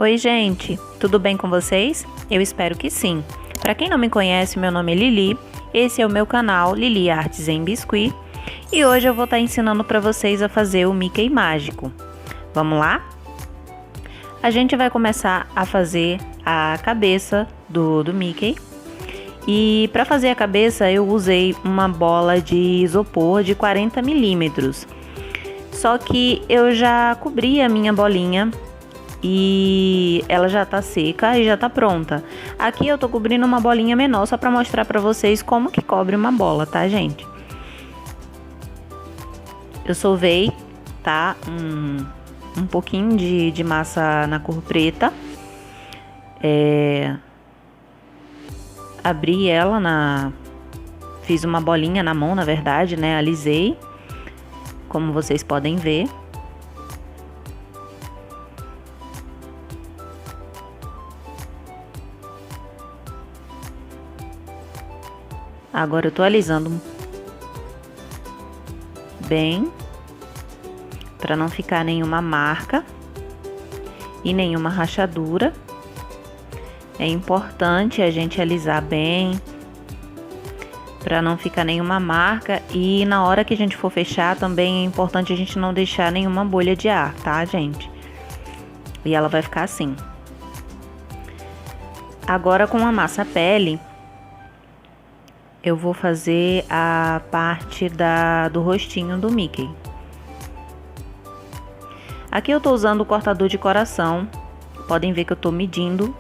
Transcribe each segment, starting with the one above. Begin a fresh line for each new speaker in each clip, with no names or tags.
Oi, gente, tudo bem com vocês? Eu espero que sim. Para quem não me conhece, meu nome é Lili, esse é o meu canal Lili Artes em Biscuit e hoje eu vou estar ensinando para vocês a fazer o Mickey mágico. Vamos lá? A gente vai começar a fazer a cabeça do Mickey e para fazer a cabeça eu usei uma bola de isopor de 40 milímetros. Só que eu já cobri a minha bolinha e ela já tá seca e já tá pronta. Aqui eu tô cobrindo uma bolinha menor só pra mostrar pra vocês como que cobre uma bola, tá, gente? Eu solvei, tá, um pouquinho de massa na cor preta. Abri ela fiz uma bolinha na mão, na verdade, né, alisei, como vocês podem ver. Agora eu tô alisando bem, para não ficar nenhuma marca e nenhuma rachadura. É importante a gente alisar bem, para não ficar nenhuma marca, e na hora que a gente for fechar também é importante a gente não deixar nenhuma bolha de ar, tá, gente? E ela vai ficar assim. Agora com a massa pele, eu vou fazer a parte do rostinho do Mickey. Aqui eu tô usando o cortador de coração. Podem ver que eu tô medindo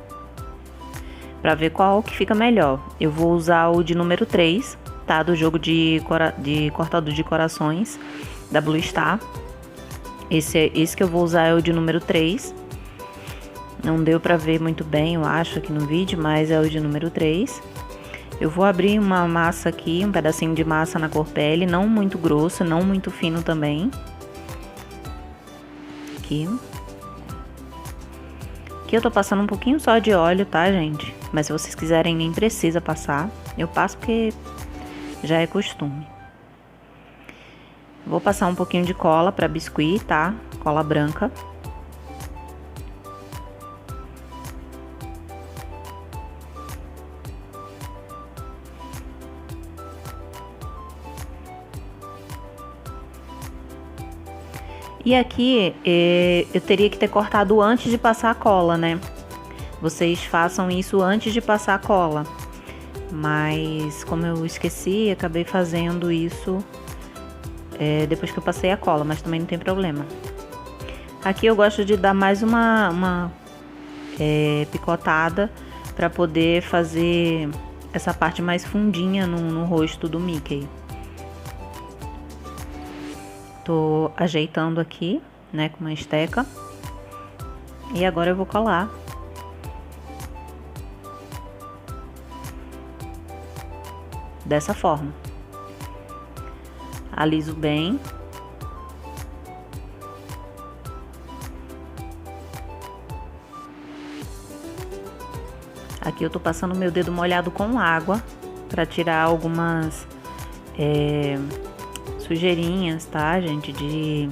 para ver qual que fica melhor. Eu vou usar o de número 3, tá? Do jogo de cortador de corações da Blue Star. Esse que eu vou usar é o de número 3. Não deu para ver muito bem, eu acho, aqui no vídeo, mas é o de número 3. Eu vou abrir uma massa aqui, um pedacinho de massa na cor pele, não muito grosso, não muito fino também. Aqui eu tô passando um pouquinho só de óleo, tá, gente? Mas se vocês quiserem, nem precisa passar. Eu passo porque já é costume. Vou passar um pouquinho de cola pra biscuit, tá? Cola branca. E aqui eu teria que ter cortado antes de passar a cola, né? Vocês façam isso antes de passar a cola. Mas como eu esqueci, acabei fazendo isso depois que eu passei a cola, mas também não tem problema. Aqui eu gosto de dar mais uma picotada para poder fazer essa parte mais fundinha no rosto do Mickey. Tô ajeitando aqui, né, com uma esteca. E agora eu vou colar. Dessa forma. Aliso bem. Aqui eu tô passando meu dedo molhado com água para tirar algumas sujeirinhas, tá, gente? De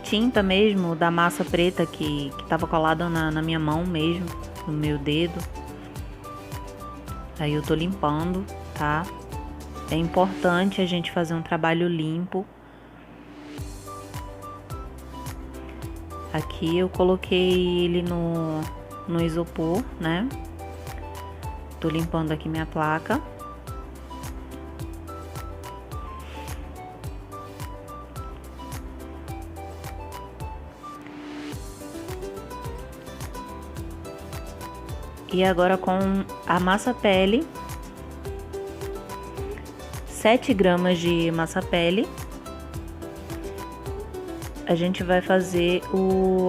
tinta mesmo, da massa preta que tava colada na minha mão mesmo, no meu dedo. Aí eu tô limpando, tá? É importante a gente fazer um trabalho limpo. Aqui eu coloquei ele no isopor, né? Tô limpando aqui minha placa. E agora com a massa pele, 7 gramas de massa pele, a gente vai fazer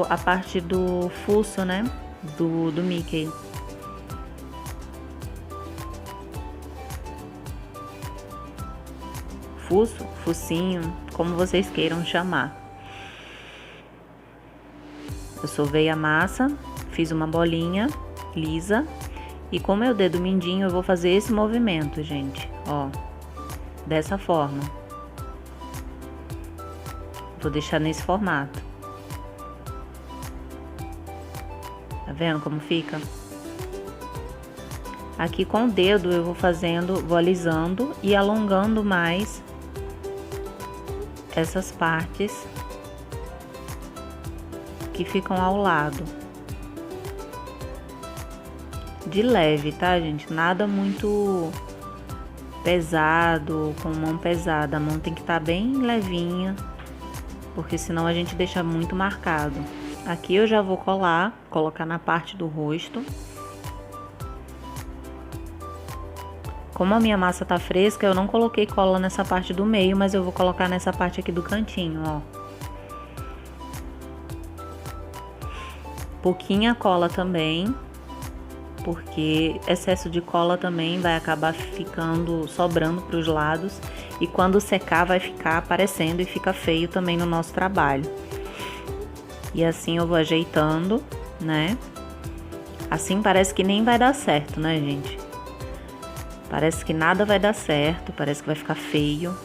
a parte do fuço, né, do Mickey. Fuço, focinho, como vocês queiram chamar. Eu sovei a massa, fiz uma bolinha lisa e com meu dedo mindinho eu vou fazer esse movimento, gente, ó, dessa forma. Vou deixar nesse formato. Tá vendo como fica? Aqui com o dedo eu vou alisando e alongando mais essas partes que ficam ao lado. De leve, tá, gente? Nada muito pesado, com mão pesada. A mão tem que estar bem levinha, porque senão a gente deixa muito marcado. Aqui eu já vou colocar na parte do rosto. Como a minha massa tá fresca, eu não coloquei cola nessa parte do meio, mas eu vou colocar nessa parte aqui do cantinho, ó. Pouquinha cola também, porque excesso de cola também vai acabar sobrando para os lados, e quando secar vai ficar aparecendo e fica feio também no nosso trabalho. E assim eu vou ajeitando, né? Assim parece que nem vai dar certo, né, gente? Parece que nada vai dar certo, parece que vai ficar feio,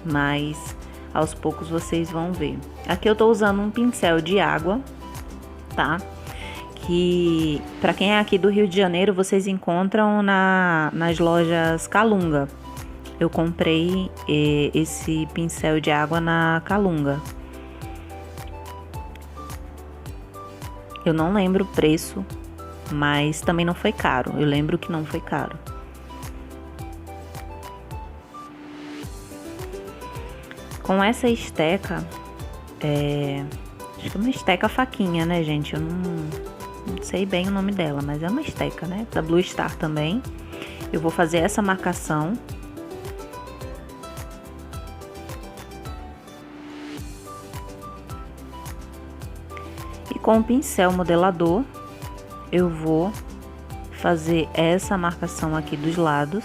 mas aos poucos vocês vão ver. Aqui eu tô usando um pincel de água, tá? Que, pra quem é aqui do Rio de Janeiro, vocês encontram nas lojas Calunga. Eu comprei esse pincel de água na Calunga. Eu não lembro o preço, mas também não foi caro. Eu lembro que não foi caro. Com essa esteca, acho que é uma esteca faquinha, né, gente? Eu não sei bem o nome dela, mas é uma esteca, né? Da Blue Star também. Eu vou fazer essa marcação. E com o pincel modelador, eu vou fazer essa marcação aqui dos lados.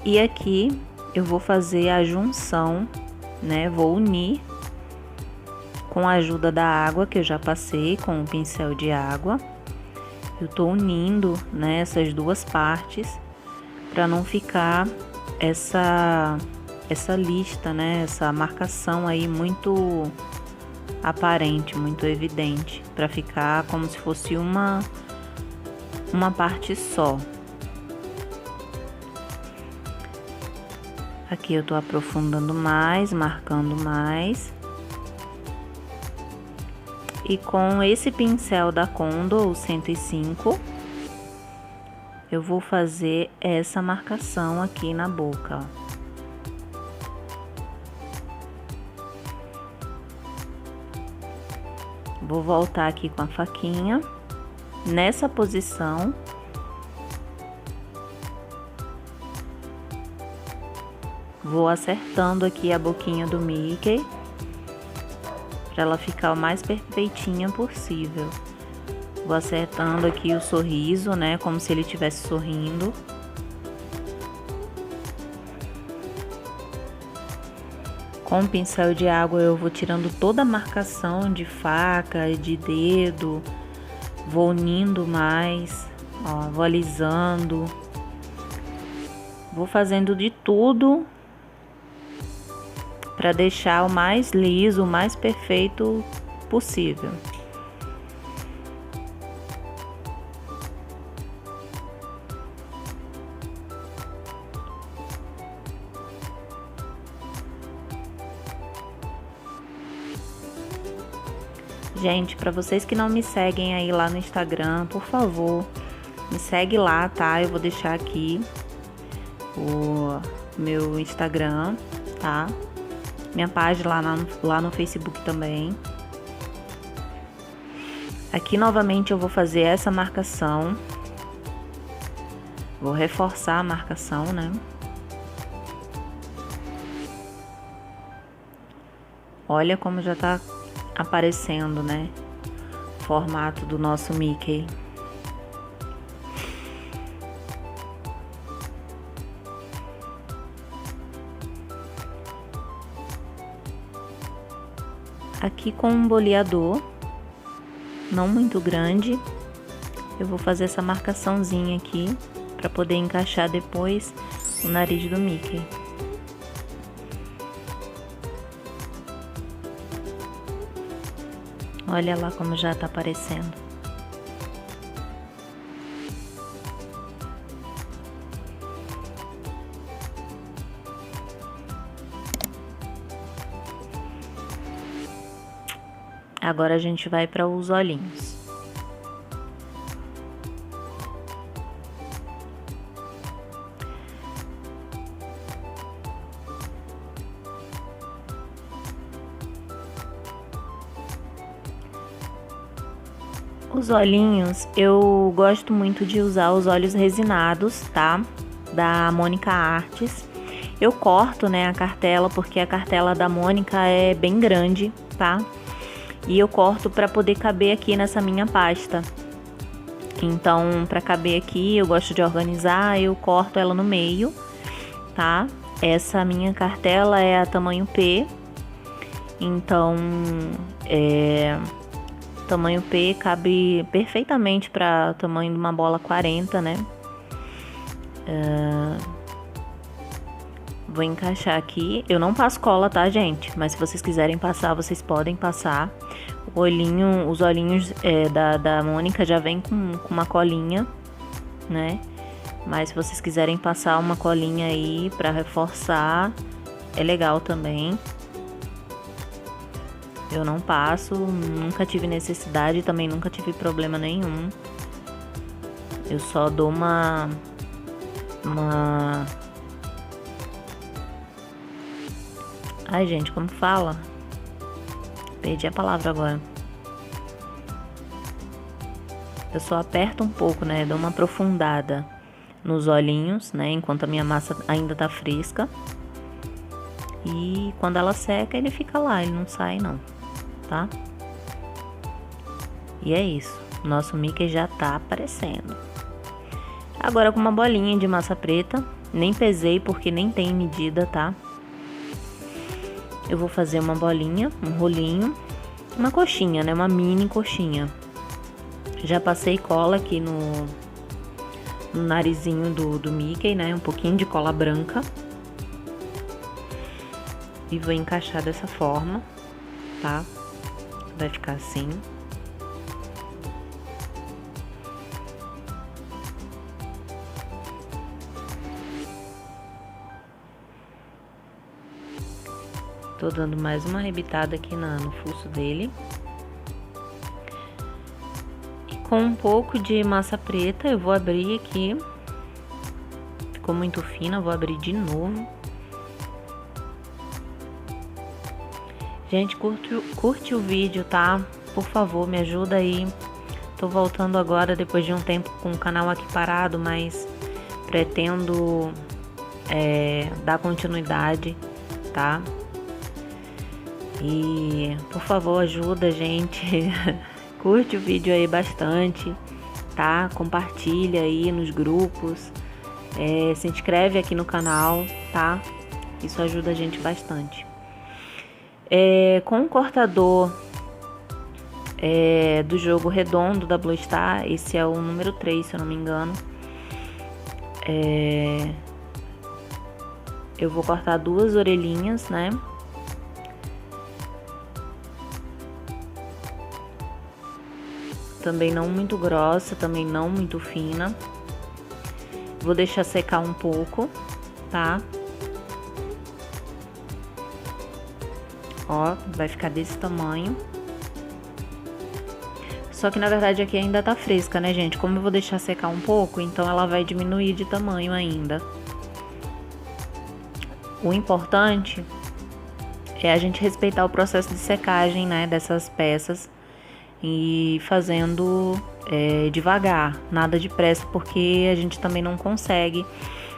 E aqui eu vou fazer a junção, né? Vou unir com a ajuda da água que eu já passei com o pincel de água. Eu tô unindo, né, essas duas partes para não ficar essa lista, né? Essa marcação aí muito aparente, muito evidente, para ficar como se fosse uma parte só. Aqui eu tô aprofundando mais, marcando mais. E com esse pincel da Condor, o 105, eu vou fazer essa marcação aqui na boca, ó. Vou voltar aqui com a faquinha, nessa posição. Vou acertando aqui a boquinha do Mickey, para ela ficar o mais perfeitinha possível. Vou acertando aqui o sorriso, né, como se ele estivesse sorrindo. Com o pincel de água eu vou tirando toda a marcação de faca e de dedo, vou unindo mais, ó, vou alisando, vou fazendo de tudo para deixar o mais liso, o mais perfeito possível. Gente, para vocês que não me seguem aí lá no Instagram, por favor, me segue lá, tá? Eu vou deixar aqui o meu Instagram, tá? Minha página lá no Facebook também. Aqui novamente eu vou fazer essa marcação. Vou reforçar a marcação, né? Olha como já tá aparecendo, né? O formato do nosso Mickey. Aqui com um boleador, não muito grande, eu vou fazer essa marcaçãozinha aqui para poder encaixar depois o nariz do Mickey. Olha lá como já tá aparecendo. Agora a gente vai para os olhinhos. Os olhinhos, eu gosto muito de usar os olhos resinados, tá? Da Mônica Artes. Eu corto, né, a cartela, porque a cartela da Mônica é bem grande, tá? E eu corto para poder caber aqui nessa minha pasta. Então, para caber aqui, eu gosto de organizar, eu corto ela no meio, tá? Essa minha cartela é a tamanho P. Então, tamanho P cabe perfeitamente para o tamanho de uma bola 40, né? Vou encaixar aqui. Eu não passo cola, tá, gente? Mas se vocês quiserem passar, vocês podem passar. Os olhinhos da Mônica já vem com uma colinha, né? Mas se vocês quiserem passar uma colinha aí pra reforçar, é legal também. Eu não passo, nunca tive necessidade, também nunca tive problema nenhum. Eu só dou uma... Ai, gente, como fala? Perdi a palavra agora. Eu só aperto um pouco, né? Dou uma aprofundada nos olhinhos, né? Enquanto a minha massa ainda tá fresca. E quando ela seca, ele fica lá, ele não sai não, tá? E é isso. Nosso Mickey já tá aparecendo. Agora com uma bolinha de massa preta. Nem pesei porque nem tem medida, tá? Eu vou fazer uma bolinha, um rolinho, uma coxinha, né? Uma mini coxinha. Já passei cola aqui no narizinho do Mickey, né? Um pouquinho de cola branca. E vou encaixar dessa forma, tá? Vai ficar assim. Tô dando mais uma arrebitada aqui no fuço dele. E com um pouco de massa preta eu vou abrir aqui. Ficou muito fina, vou abrir de novo. Gente, curte o vídeo, tá? Por favor, me ajuda aí. Tô voltando agora depois de um tempo com o canal aqui parado, mas pretendo dar continuidade, tá? E, por favor, ajuda a gente. Curte o vídeo aí bastante, tá? Compartilha aí nos grupos. Se inscreve aqui no canal, tá? Isso ajuda a gente bastante. Com o cortador do jogo redondo da Blue Star, esse é o número 3, se eu não me engano. Eu vou cortar 2 orelhinhas, né? Também não muito grossa, também não muito fina. Vou deixar secar um pouco, tá? Ó, vai ficar desse tamanho. Só que na verdade aqui ainda tá fresca, né, gente? Como eu vou deixar secar um pouco, então ela vai diminuir de tamanho ainda. O importante é a gente respeitar o processo de secagem, né, dessas peças. E fazendo devagar, nada de pressa, porque a gente também não consegue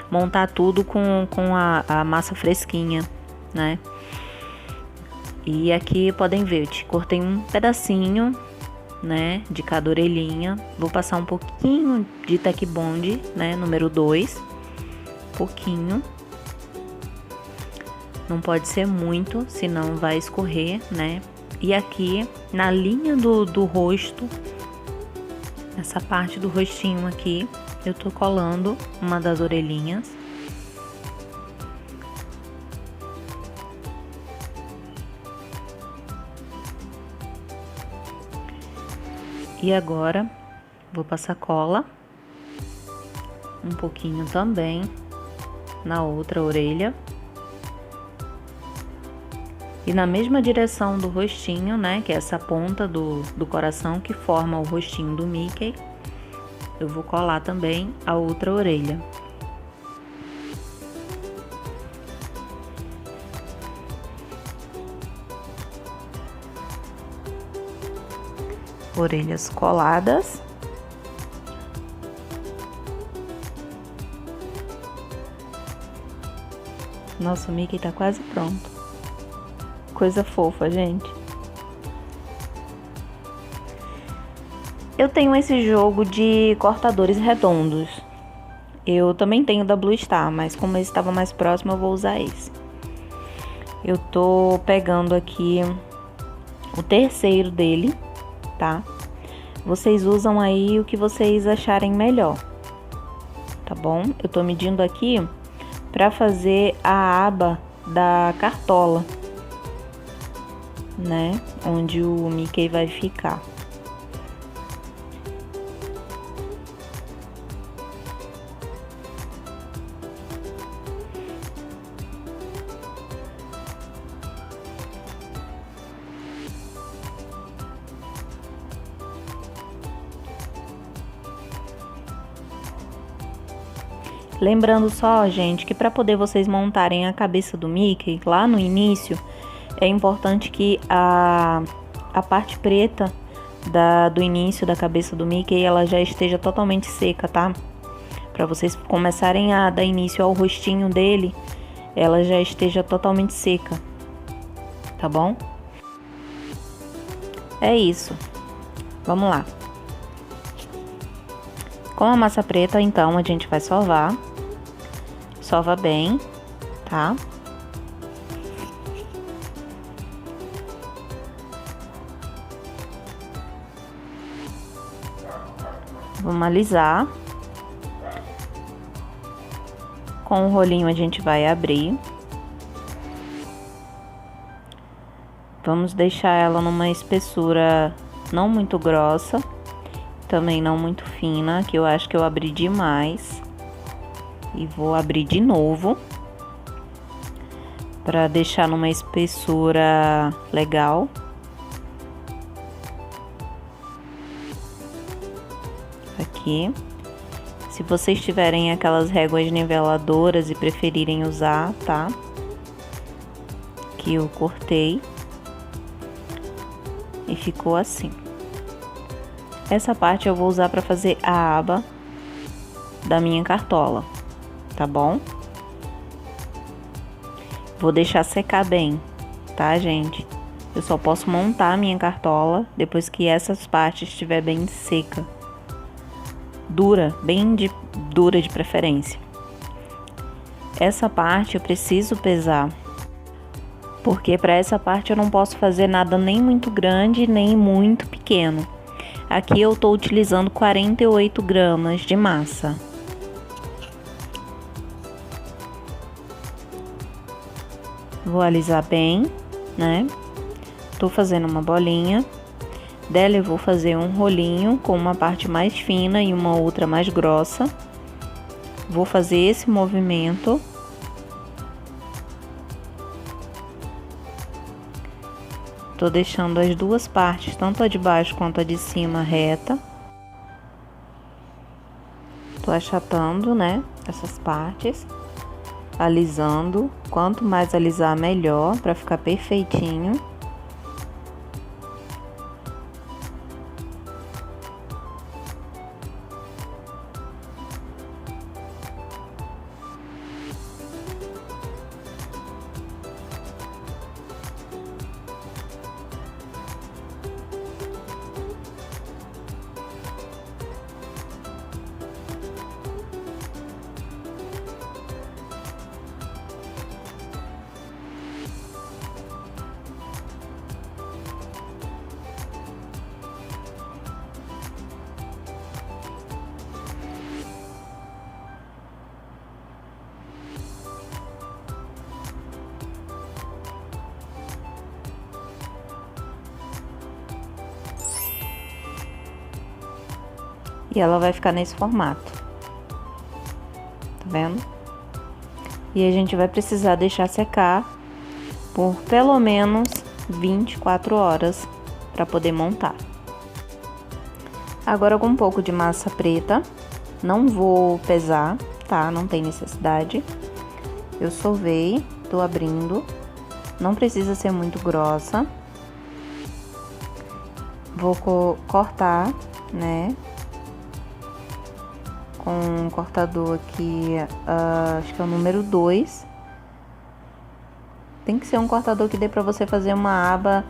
montar tudo com a massa fresquinha, né? E aqui podem ver, eu te cortei um pedacinho, né, de cada orelhinha. Vou passar um pouquinho de Tech Bond, né, número 2, pouquinho. Não pode ser muito, senão vai escorrer, né? E aqui, na linha do rosto, nessa parte do rostinho aqui, eu tô colando uma das orelhinhas, E agora vou passar cola, um pouquinho também na outra orelha. E na mesma direção do rostinho, né, que é essa ponta do coração que forma o rostinho do Mickey, eu vou colar também a outra orelha. Orelhas coladas. Nossa, o Mickey tá quase pronto. Coisa fofa, gente. Eu tenho esse jogo de cortadores redondos. Eu também tenho da Blue Star, mas como esse estava mais próximo, eu vou usar esse. Eu tô pegando aqui o terceiro dele, tá? Vocês usam aí o que vocês acharem melhor, tá bom? Eu tô medindo aqui pra fazer a aba da cartola, né? Onde o Mickey vai ficar. Lembrando só, gente, que para poder vocês montarem a cabeça do Mickey lá no início, é importante que a parte preta do início da cabeça do Mickey, ela já esteja totalmente seca, tá? Para vocês começarem a dar início ao rostinho dele, ela já esteja totalmente seca, tá bom? É isso. Vamos lá. Com a massa preta, então, a gente vai sovar. Sova bem, tá? Vamos alisar. Com o rolinho a gente vai abrir. Vamos deixar ela numa espessura não muito grossa, também não muito fina, que eu acho que eu abri demais. E vou abrir de novo para deixar numa espessura legal. Aqui. Se vocês tiverem aquelas réguas niveladoras e preferirem usar, tá? Que eu cortei. E ficou assim. Essa parte eu vou usar para fazer a aba da minha cartola. Tá bom? Vou deixar secar bem, tá, gente? Eu só posso montar a minha cartola depois que essas partes estiver bem seca. Dura, dura de preferência. Essa parte eu preciso pesar, porque para essa parte eu não posso fazer nada nem muito grande, nem muito pequeno. Aqui eu tô utilizando 48 gramas de massa. Vou alisar bem, né? Tô fazendo uma bolinha. Dela eu vou fazer um rolinho com uma parte mais fina e uma outra mais grossa. Vou fazer esse movimento. Tô deixando as duas partes, tanto a de baixo quanto a de cima, reta. Tô achatando, né? Essas partes. Alisando, quanto mais alisar melhor, para ficar perfeitinho. E ela vai ficar nesse formato. Tá vendo? E a gente vai precisar deixar secar por pelo menos 24 horas para poder montar. Agora com um pouco de massa preta, não vou pesar, tá? Não tem necessidade. Eu sovei, tô abrindo, não precisa ser muito grossa. Vou cortar, né? Com um cortador aqui, acho que é o número 2. Tem que ser um cortador que dê pra você fazer uma aba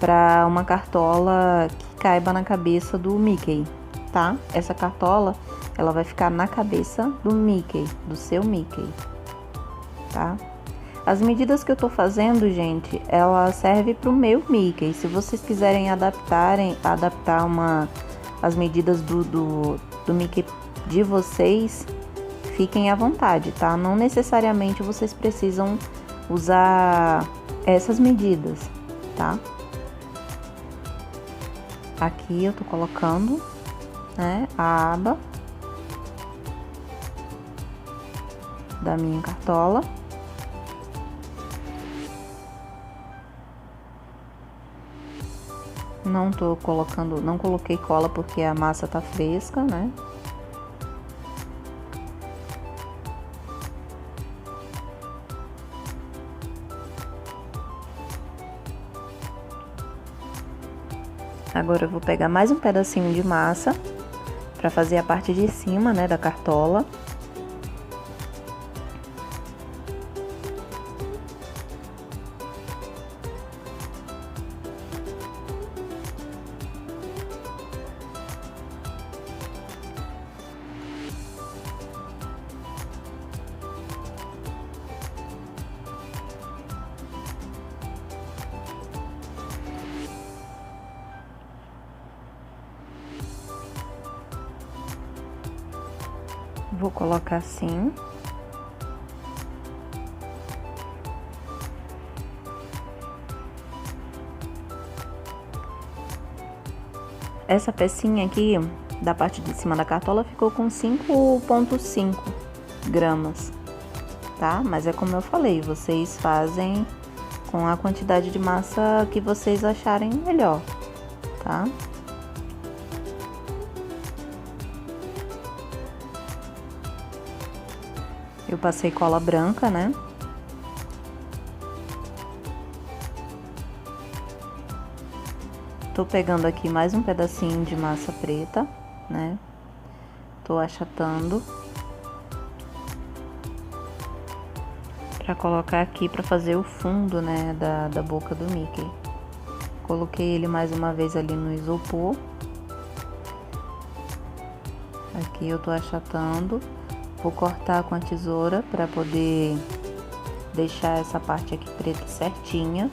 pra uma cartola que caiba na cabeça do Mickey, tá? Essa cartola, ela vai ficar na cabeça do Mickey, do seu Mickey, tá? As medidas que eu tô fazendo, gente, ela serve pro meu Mickey. Se vocês quiserem adaptar as medidas do Mickey de vocês, fiquem à vontade, tá? Não necessariamente vocês precisam usar essas medidas, tá? Aqui eu tô colocando, né, a aba da minha cartola. Não coloquei cola porque a massa tá fresca, né? Agora eu vou pegar mais um pedacinho de massa para fazer a parte de cima, né, da cartola. Vou colocar assim. Essa pecinha aqui, da parte de cima da cartola, ficou com 5,5 gramas, tá? Mas é como eu falei, vocês fazem com a quantidade de massa que vocês acharem melhor, tá? Eu passei cola branca, né? Tô pegando aqui mais um pedacinho de massa preta, né? Tô achatando pra colocar aqui pra fazer o fundo, né, da boca do Mickey. Coloquei ele mais uma vez ali no isopor. Aqui eu tô achatando. Vou cortar com a tesoura para poder deixar essa parte aqui preta certinha.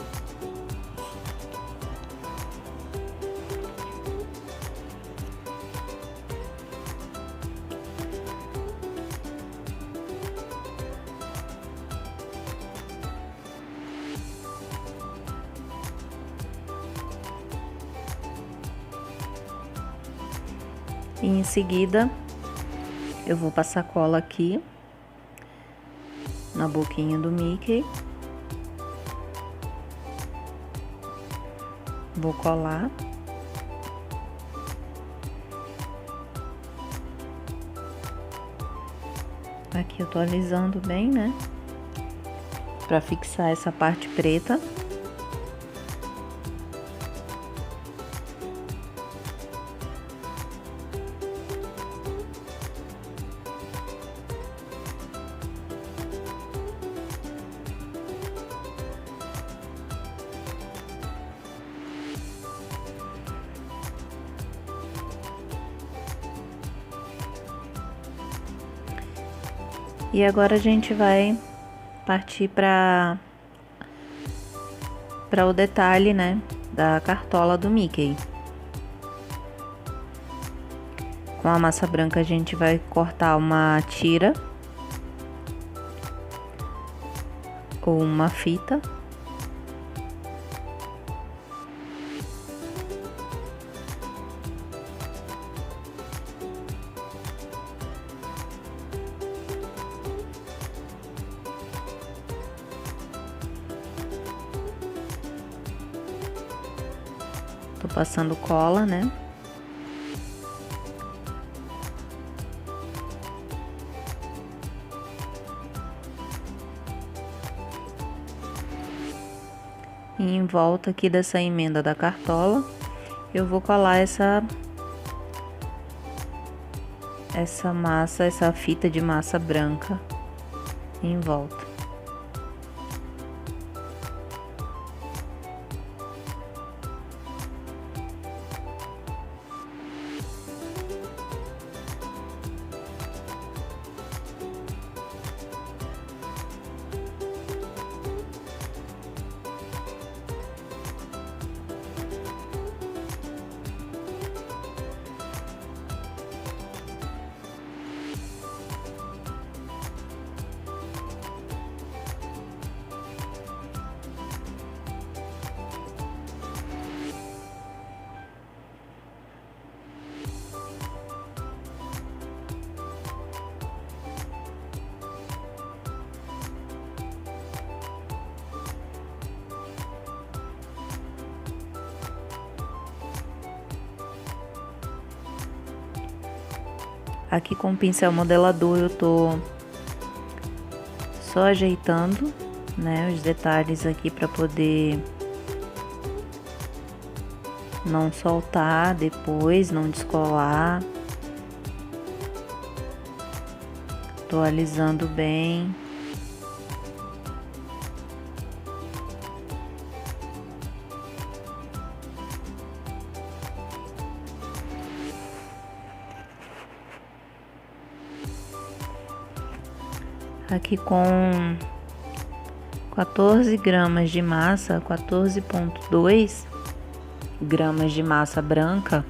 E em seguida eu vou passar cola aqui na boquinha do Mickey. Vou colar. Aqui eu tô alisando bem, né? Pra fixar essa parte preta. E agora a gente vai partir para o detalhe, né, da cartola do Mickey. Com a massa branca a gente vai cortar uma tira ou uma fita. Tô passando cola, né? E em volta aqui dessa emenda da cartola, eu vou colar essa massa, essa fita de massa branca em volta. Aqui com o pincel modelador eu tô só ajeitando, né, os detalhes aqui para poder não soltar depois, não descolar. Tô alisando bem. Aqui com 14 gramas de massa, 14,2 gramas de massa branca,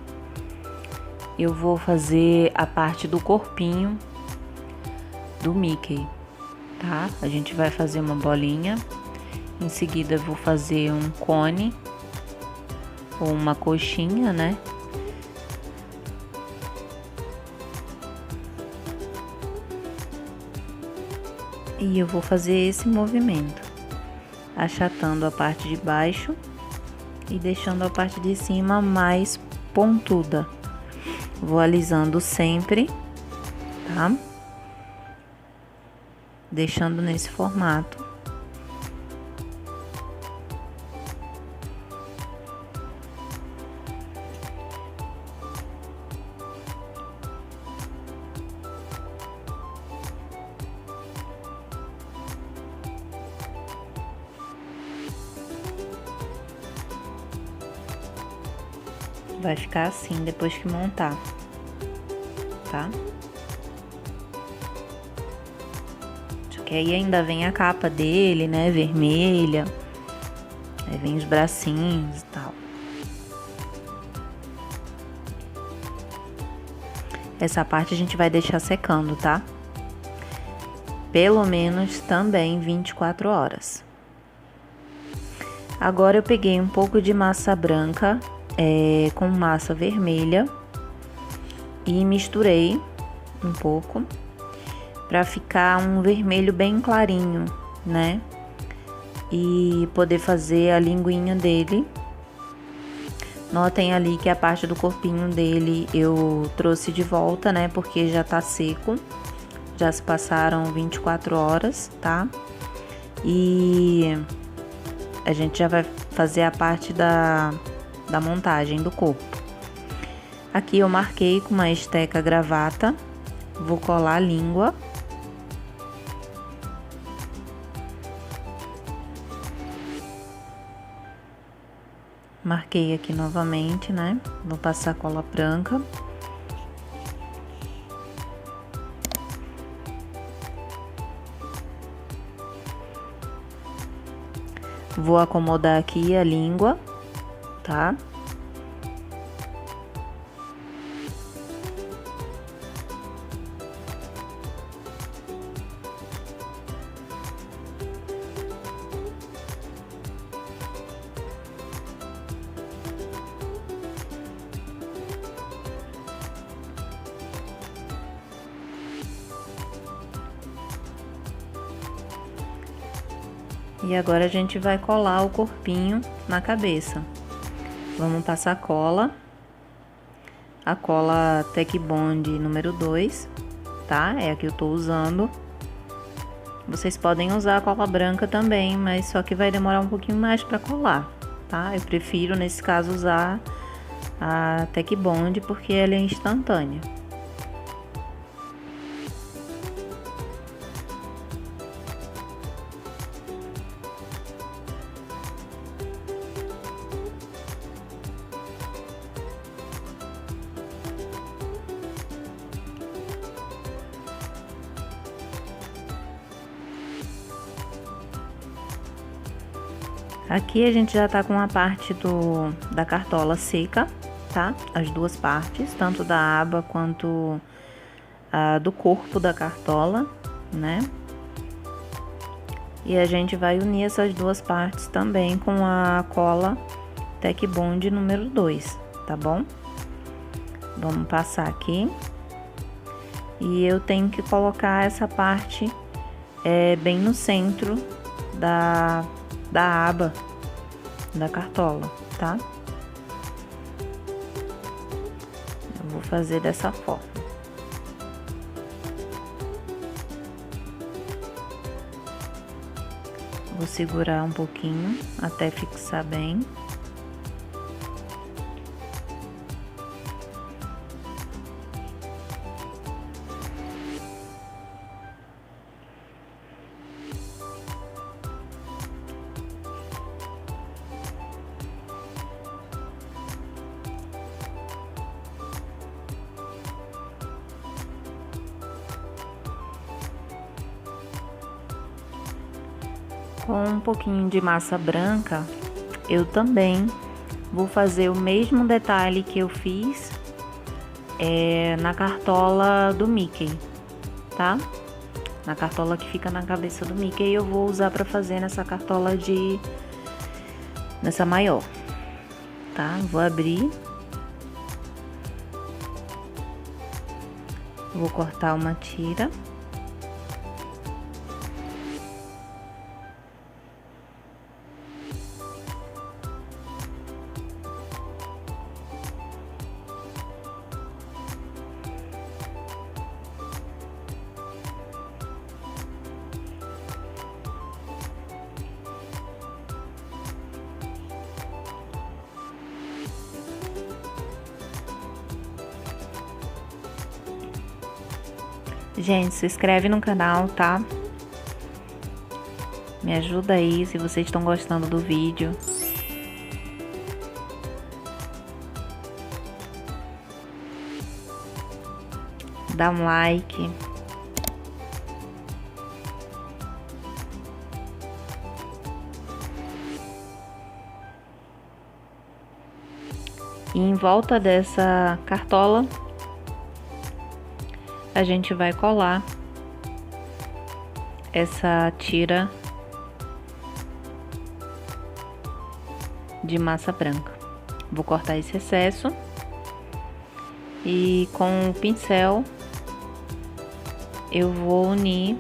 eu vou fazer a parte do corpinho do Mickey, tá? A gente vai fazer uma bolinha, em seguida eu vou fazer um cone ou uma coxinha, né? E eu vou fazer esse movimento, achatando a parte de baixo e deixando a parte de cima mais pontuda. Vou alisando sempre, tá? Deixando nesse formato. Vai ficar assim depois que montar, tá? Só que aí ainda vem a capa dele, né, vermelha. Aí vem os bracinhos e tal. Essa parte a gente vai deixar secando, tá? Pelo menos também 24 horas. Agora eu peguei um pouco de massa branca com massa vermelha e misturei um pouco para ficar um vermelho bem clarinho, né? E poder fazer a linguinha dele. Notem ali que a parte do corpinho dele eu trouxe de volta, né? Porque já tá seco, já se passaram 24 horas, tá? E a gente já vai fazer a parte da montagem do corpo. Aqui eu marquei com uma esteca gravata, vou colar a língua. Marquei aqui novamente, né? Vou passar cola branca. Vou acomodar aqui a língua, tá? E agora a gente vai colar o corpinho na cabeça. Vamos passar cola. A cola Tec Bond número 2, tá? É a que eu tô usando. Vocês podem usar a cola branca também, mas só que vai demorar um pouquinho mais para colar, tá? Eu prefiro, nesse caso, usar a Tec Bond porque ela é instantânea. Aqui a gente já tá com a parte da cartola seca, tá? As duas partes, tanto da aba quanto do corpo da cartola, né? E a gente vai unir essas duas partes também com a cola Tec Bond número 2, tá bom? Vamos passar aqui. E eu tenho que colocar essa parte bem no centro da aba da cartola, tá? Eu vou fazer dessa forma. Vou segurar um pouquinho até fixar bem. Com um pouquinho de massa branca, eu também vou fazer o mesmo detalhe que eu fiz na cartola do Mickey, tá? Na cartola que fica na cabeça do Mickey, eu vou usar para fazer nessa cartola nessa maior, tá? Vou abrir. Vou cortar uma tira. Gente, se inscreve no canal, tá? Me ajuda aí se vocês estão gostando do vídeo. Dá um like. E em volta dessa cartola, a gente vai colar essa tira de massa branca. Vou cortar esse excesso e com o pincel eu vou unir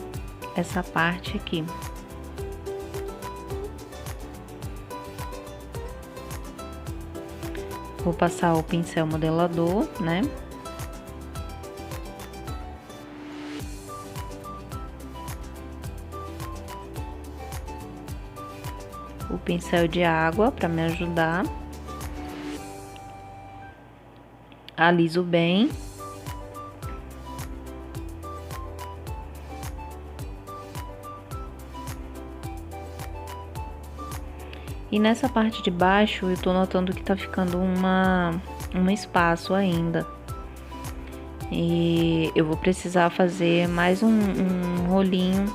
essa parte aqui. Vou passar o pincel modelador, né? O pincel de água para me ajudar. Aliso bem. E nessa parte de baixo eu tô notando que tá ficando um espaço ainda. E eu vou precisar fazer mais um rolinho,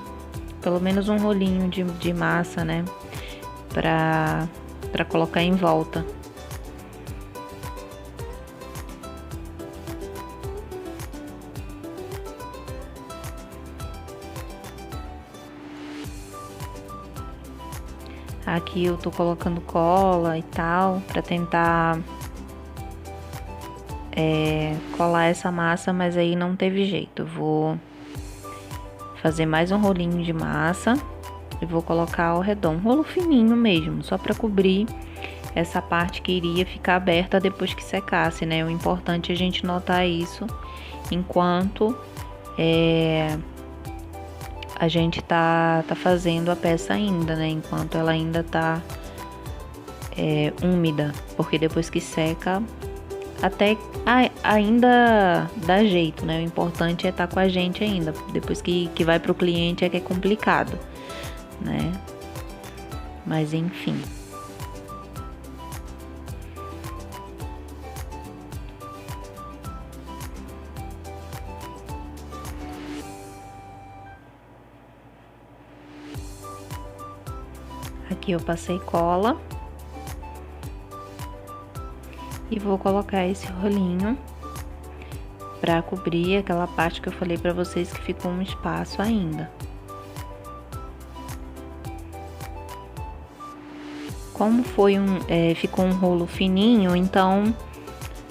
pelo menos um rolinho de massa, né? Pra colocar em volta. Aqui eu tô colocando cola e tal, pra tentar colar essa massa, mas aí não teve jeito. Eu vou fazer mais um rolinho de massa e vou colocar ao redor, um rolo fininho mesmo, só pra cobrir essa parte que iria ficar aberta depois que secasse, né? O importante é a gente notar isso enquanto a gente tá fazendo a peça ainda, né? Enquanto ela ainda tá úmida, porque depois que seca, até ainda dá jeito, né? O importante é estar com a gente ainda. Depois que vai pro cliente é que é complicado, né? Mas enfim. Aqui eu passei cola. E vou colocar esse rolinho pra cobrir aquela parte que eu falei pra vocês que ficou um espaço ainda. Como ficou um rolo fininho, então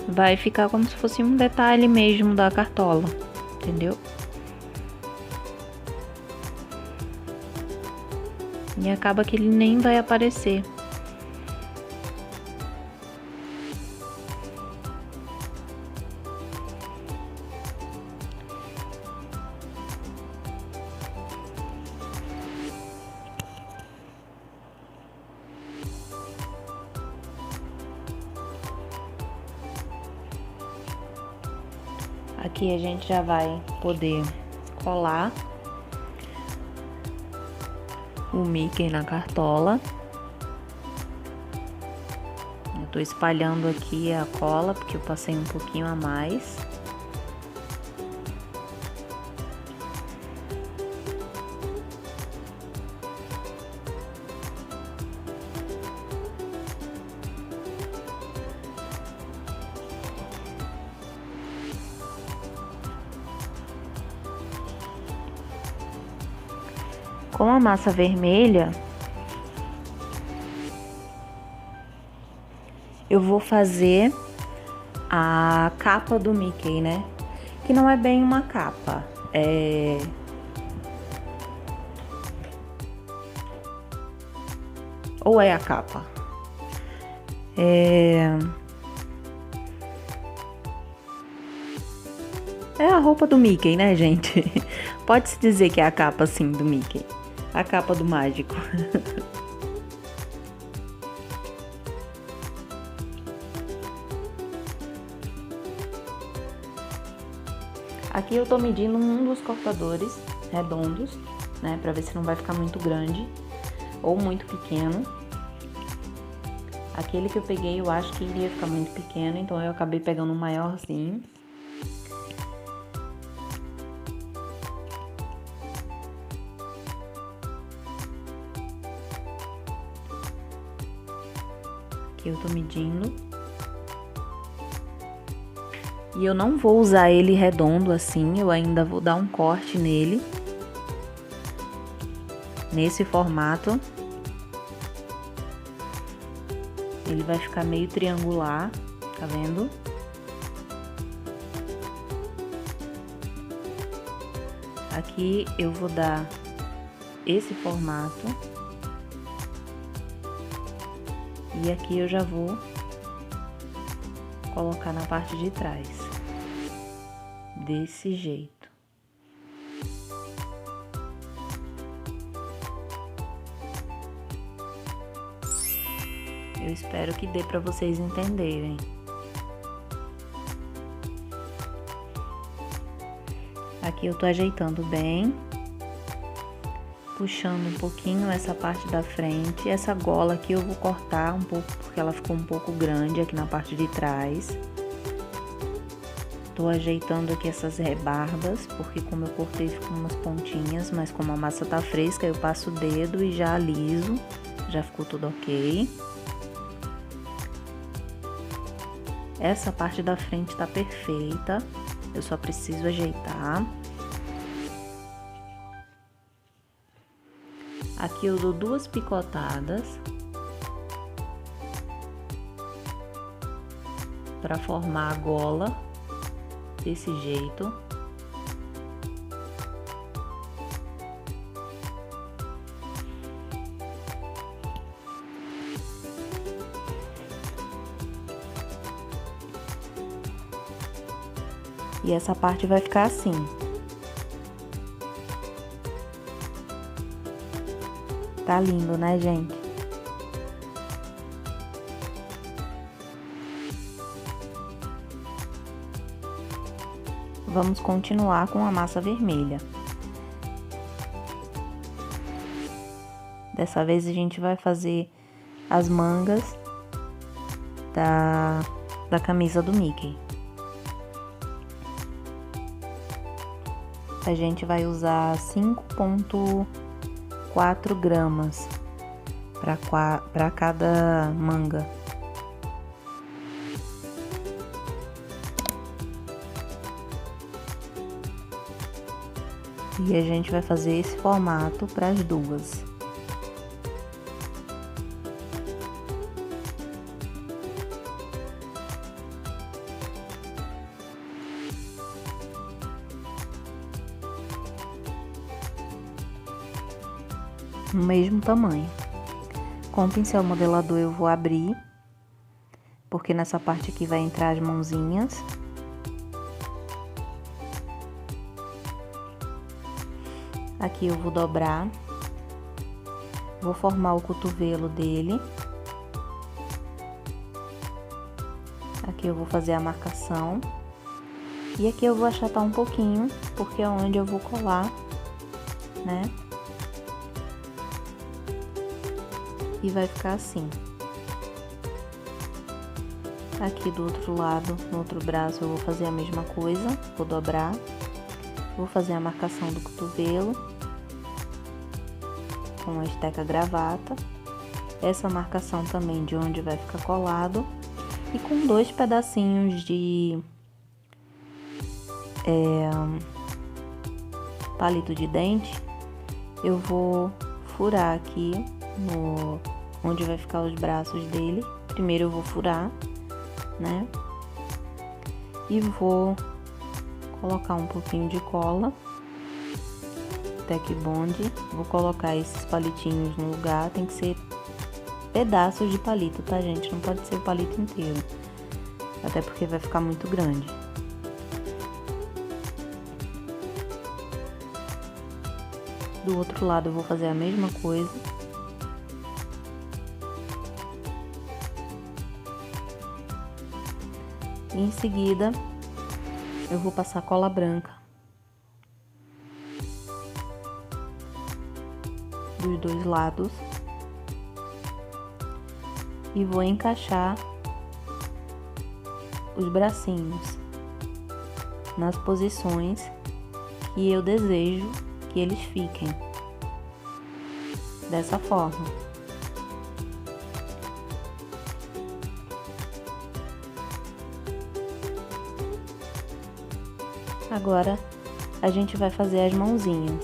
vai ficar como se fosse um detalhe mesmo da cartola, entendeu? E acaba que ele nem vai aparecer. Aqui a gente já vai poder colar o Mickey na cartola. Eu tô espalhando aqui a cola porque eu passei um pouquinho a mais. Com a massa vermelha, eu vou fazer a capa do Mickey, né? Que não é bem uma capa, ou é a capa? É a roupa do Mickey, né, gente? Pode-se dizer que é a capa, sim, do Mickey. A capa do mágico. Aqui eu tô medindo um dos cortadores redondos, né? Pra ver se não vai ficar muito grande ou muito pequeno. Aquele que eu peguei eu acho que iria ficar muito pequeno, então eu acabei pegando um maiorzinho. Aqui eu tô medindo. E eu não vou usar ele redondo assim, eu ainda vou dar um corte nele. Nesse formato. Ele vai ficar meio triangular, tá vendo? Aqui eu vou dar esse formato. E aqui eu já vou colocar na parte de trás. Desse jeito. Eu espero que dê para vocês entenderem. Aqui eu tô ajeitando bem, puxando um pouquinho essa parte da frente. Essa gola aqui eu vou cortar um pouco, porque ela ficou um pouco grande aqui na parte de trás. Tô ajeitando aqui essas rebarbas, porque como eu cortei ficou umas pontinhas, mas como a massa tá fresca, eu passo o dedo e já aliso, já ficou tudo ok. Essa parte da frente tá perfeita, eu só preciso ajeitar. Aqui eu dou 2 picotadas para formar a gola desse jeito. E essa parte vai ficar assim. Tá lindo, né, gente? Vamos continuar com a massa vermelha. Dessa vez a gente vai fazer as mangas da camisa do Mickey. A gente vai usar 5,4 gramas para cada manga. E a gente vai fazer esse formato para as duas. No mesmo tamanho. Com o pincel modelador eu vou abrir, porque nessa parte aqui vai entrar as mãozinhas. Aqui eu vou dobrar, vou formar o cotovelo dele. Aqui eu vou fazer a marcação. E aqui eu vou achatar um pouquinho, porque é onde eu vou colar, né? E vai ficar assim. Aqui do outro lado, no outro braço, eu vou fazer a mesma coisa, vou dobrar, vou fazer a marcação do cotovelo com a esteca gravata, essa marcação também de onde vai ficar colado, e com 2 pedacinhos de palito de dente, eu vou furar aqui onde vai ficar os braços dele. Primeiro eu vou furar, né? E vou colocar um pouquinho de cola Tech Bond. Vou colocar esses palitinhos no lugar. Tem que ser pedaços de palito, tá, gente? Não pode ser o palito inteiro, até porque vai ficar muito grande. Do outro lado eu vou fazer a mesma coisa. E em seguida, eu vou passar cola branca dos 2 lados e vou encaixar os bracinhos nas posições que eu desejo que eles fiquem, dessa forma. Agora, a gente vai fazer as mãozinhas.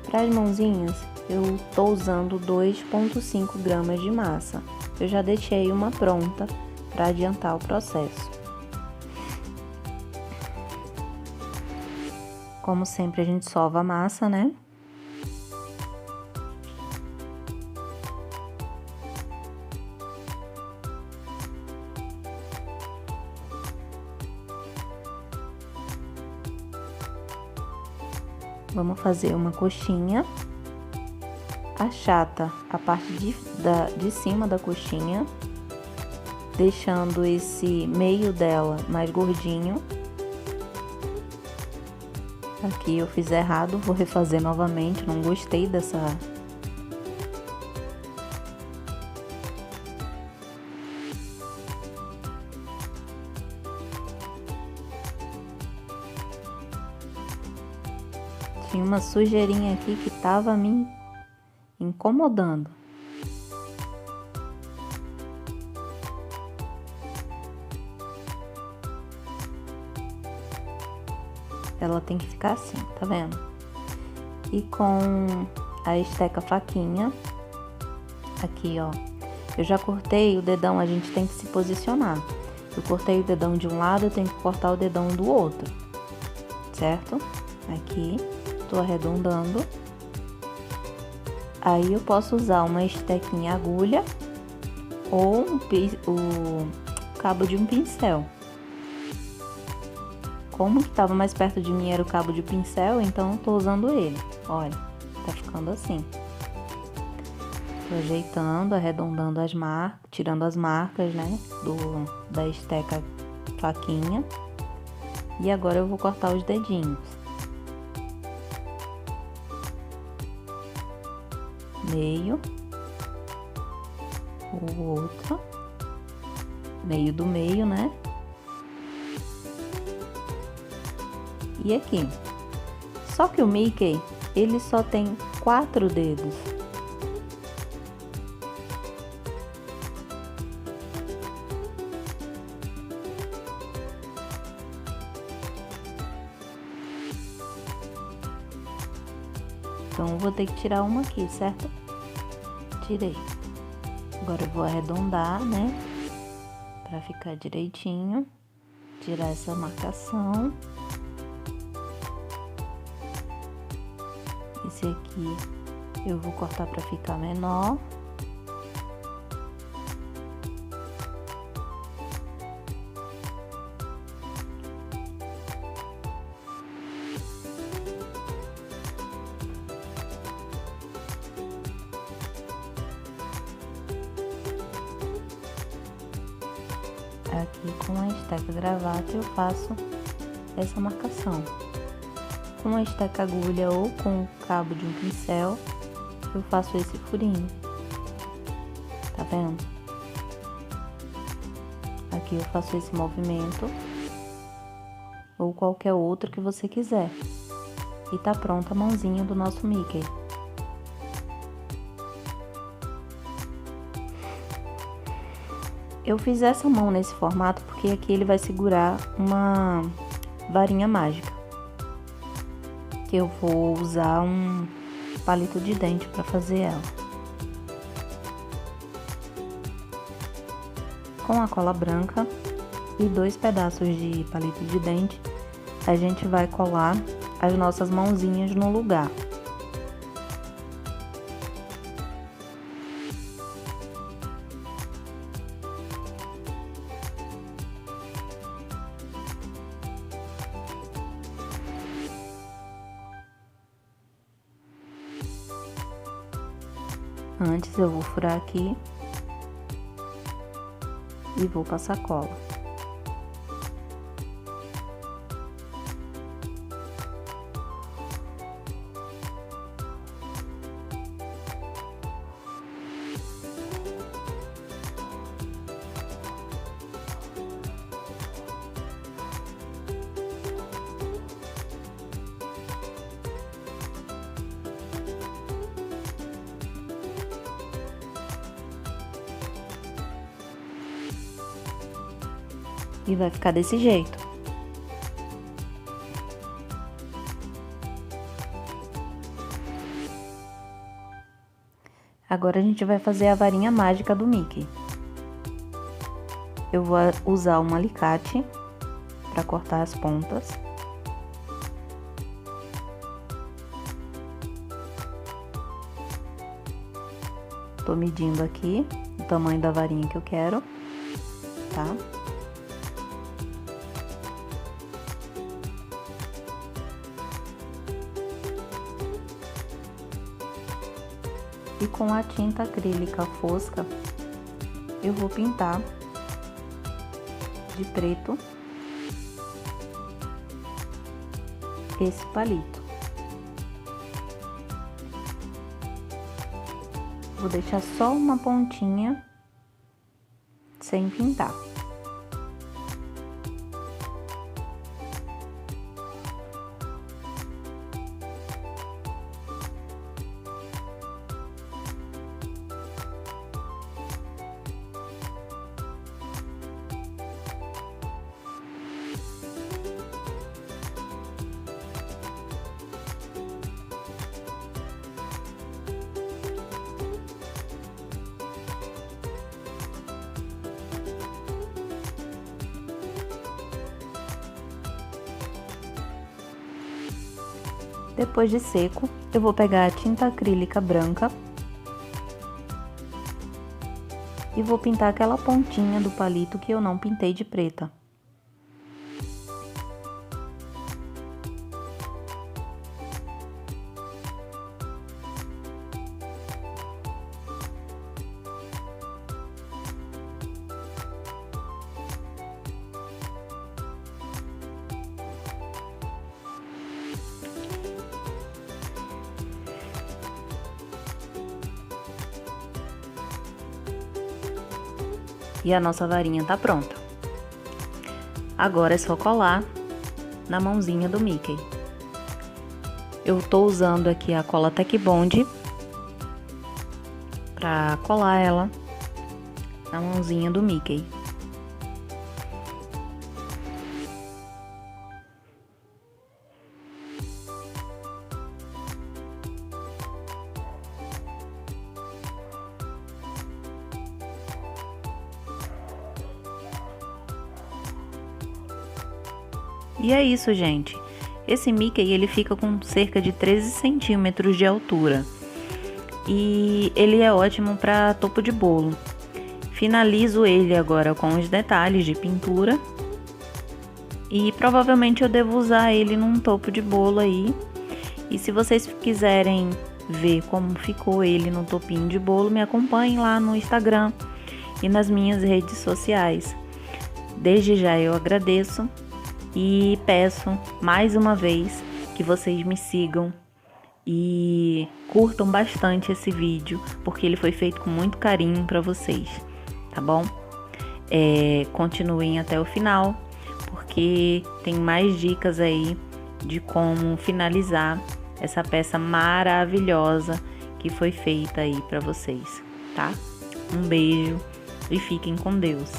Para as mãozinhas, eu tô usando 2,5 gramas de massa. Eu já deixei uma pronta para adiantar o processo. Como sempre, a gente sova a massa, né? Vamos fazer uma coxinha, achata a parte de cima da coxinha, deixando esse meio dela mais gordinho. Aqui eu fiz errado, vou refazer novamente, não gostei dessa... Tinha uma sujeirinha aqui que tava me incomodando. Ela tem que ficar assim, tá vendo? E com a esteca faquinha, aqui ó, eu já cortei o dedão, a gente tem que se posicionar. Eu cortei o dedão de um lado, eu tenho que cortar o dedão do outro, certo? Aqui, tô arredondando. Aí eu posso usar uma estequinha agulha ou o cabo de um pincel. Como que tava mais perto de mim era o cabo de pincel, então eu tô usando ele. Olha, tá ficando assim. Tô ajeitando, arredondando as marcas, tirando as marcas, né, da esteca faquinha. E agora eu vou cortar os dedinhos. Meio. O outro. Meio do meio, né? E aqui. Só que o Mickey, ele só tem 4 dedos. Então, eu vou ter que tirar uma aqui, certo? Tirei. Agora eu vou arredondar, né? Pra ficar direitinho. Tirar essa marcação. Esse aqui eu vou cortar pra ficar menor. Aqui com a esteca gravata eu faço essa marcação. Com a esteca agulha ou com o cabo de um pincel, eu faço esse furinho. Tá vendo? Aqui eu faço esse movimento, ou qualquer outro que você quiser. E tá pronta a mãozinha do nosso Mickey. Eu fiz essa mão nesse formato porque aqui ele vai segurar uma varinha mágica. Que eu vou usar um palito de dente para fazer ela. Com a cola branca e 2 pedaços de palito de dente, a gente vai colar as nossas mãozinhas no lugar. Antes eu vou furar aqui e vou passar cola. E vai ficar desse jeito. Agora a gente vai fazer a varinha mágica do Mickey. Eu vou usar um alicate para cortar as pontas. Tô medindo aqui o tamanho da varinha que eu quero, tá? E com a tinta acrílica fosca, eu vou pintar de preto esse palito. Vou deixar só uma pontinha sem pintar. Depois de seco, eu vou pegar a tinta acrílica branca e vou pintar aquela pontinha do palito que eu não pintei de preta. E a nossa varinha tá pronta. Agora é só colar na mãozinha do Mickey. Eu tô usando aqui a cola Tec Bond pra colar ela na mãozinha do Mickey. E é isso, gente. Esse Mickey, ele fica com cerca de 13 centímetros de altura. E ele é ótimo para topo de bolo. Finalizo ele agora com os detalhes de pintura. E provavelmente eu devo usar ele num topo de bolo aí. E se vocês quiserem ver como ficou ele no topinho de bolo, me acompanhem lá no Instagram e nas minhas redes sociais. Desde já eu agradeço. E peço mais uma vez que vocês me sigam e curtam bastante esse vídeo, porque ele foi feito com muito carinho para vocês, tá bom? Continuem até o final, porque tem mais dicas aí de como finalizar essa peça maravilhosa que foi feita aí para vocês, tá? Um beijo e fiquem com Deus.